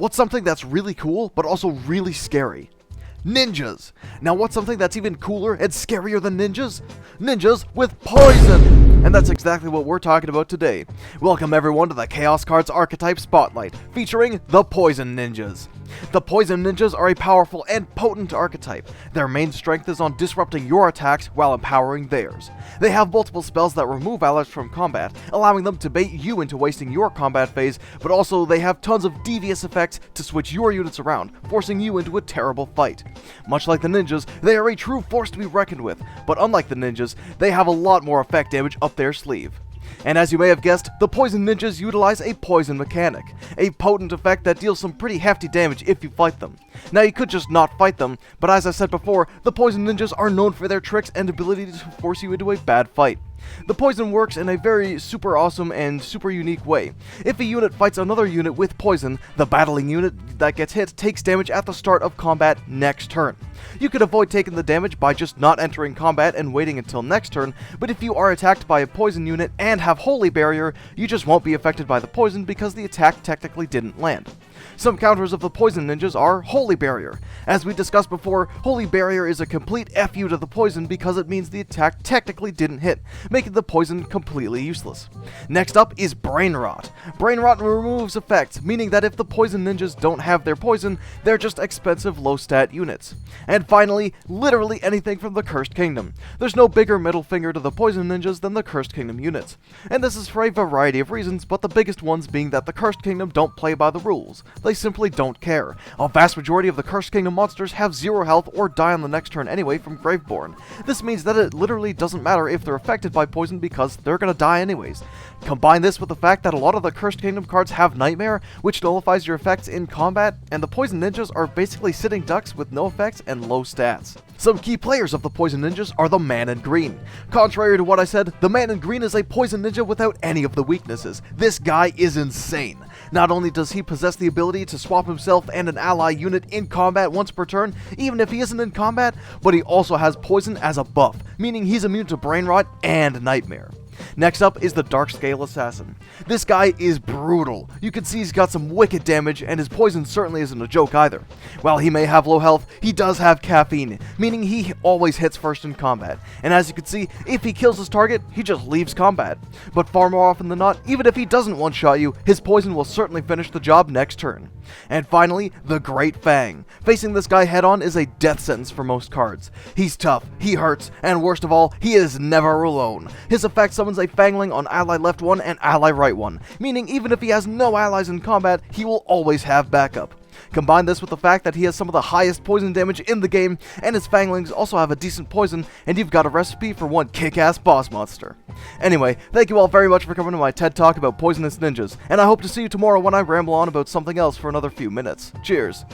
What's something that's really cool, but also really scary? Ninjas! Now what's something that's even cooler and scarier than ninjas? Ninjas with poison! And that's exactly what we're talking about today. Welcome everyone to the ChaosCards Archetype Spotlight, featuring the Poison Ninjas. The Poison Ninjas are a powerful and potent archetype. Their main strength is on disrupting your attacks while empowering theirs. They have multiple spells that remove allies from combat, allowing them to bait you into wasting your combat phase, but also they have tons of devious effects to switch your units around, forcing you into a terrible fight. Much like the ninjas, they are a true force to be reckoned with, but unlike the ninjas, they have a lot more effect damage up their sleeve. And as you may have guessed, the Poison Ninjas utilize a poison mechanic, a potent effect that deals some pretty hefty damage if you fight them. Now you could just not fight them, but as I said before, the Poison Ninjas are known for their tricks and ability to force you into a bad fight. The poison works in a very super awesome and super unique way. If a unit fights another unit with poison, the battling unit that gets hit takes damage at the start of combat next turn. You could avoid taking the damage by just not entering combat and waiting until next turn, but if you are attacked by a poison unit and have Holy Barrier, you just won't be affected by the poison because the attack technically didn't land. Some counters of the Poison Ninjas are Holy Barrier. As we discussed before, Holy Barrier is a complete FU to the poison because it means the attack technically didn't hit, making the poison completely useless. Next up is Brain Rot. Brain Rot removes effects, meaning that if the Poison Ninjas don't have their poison, they're just expensive low-stat units. And finally, literally anything from the Cursed Kingdom. There's no bigger middle finger to the Poison Ninjas than the Cursed Kingdom units. And this is for a variety of reasons, but the biggest ones being that the Cursed Kingdom don't play by the rules. They simply don't care. A vast majority of the Cursed Kingdom monsters have 0 health or die on the next turn anyway from Graveborn. This means that it literally doesn't matter if they're affected by poison because they're gonna die anyways. Combine this with the fact that a lot of the Cursed Kingdom cards have Nightmare, which nullifies your effects in combat, and the Poison Ninjas are basically sitting ducks with no effects and low stats. Some key players of the Poison Ninjas are the Man in Green. Contrary to what I said, the Man in Green is a Poison Ninja without any of the weaknesses. This guy is insane. Not only does he possess the ability to swap himself and an ally unit in combat once per turn, even if he isn't in combat, but he also has poison as a buff, meaning he's immune to Brain Rot and Nightmare. Next up is the Dark Scale Assassin. This guy is brutal. You can see he's got some wicked damage, and his poison certainly isn't a joke either. While he may have low health, he does have caffeine, meaning he always hits first in combat. And as you can see, if he kills his target, he just leaves combat. But far more often than not, even if he doesn't one-shot you, his poison will certainly finish the job next turn. And finally, the Great Fang. Facing this guy head-on is a death sentence for most cards. He's tough, he hurts, and worst of all, he is never alone. His effect summons a Fangling on ally left 1 and ally right 1, meaning even if he has no allies in combat, he will always have backup. Combine this with the fact that he has some of the highest poison damage in the game, and his Fanglings also have a decent poison, and you've got a recipe for one kick-ass boss monster. Anyway, thank you all very much for coming to my TED Talk about poisonous ninjas, and I hope to see you tomorrow when I ramble on about something else for another few minutes. Cheers!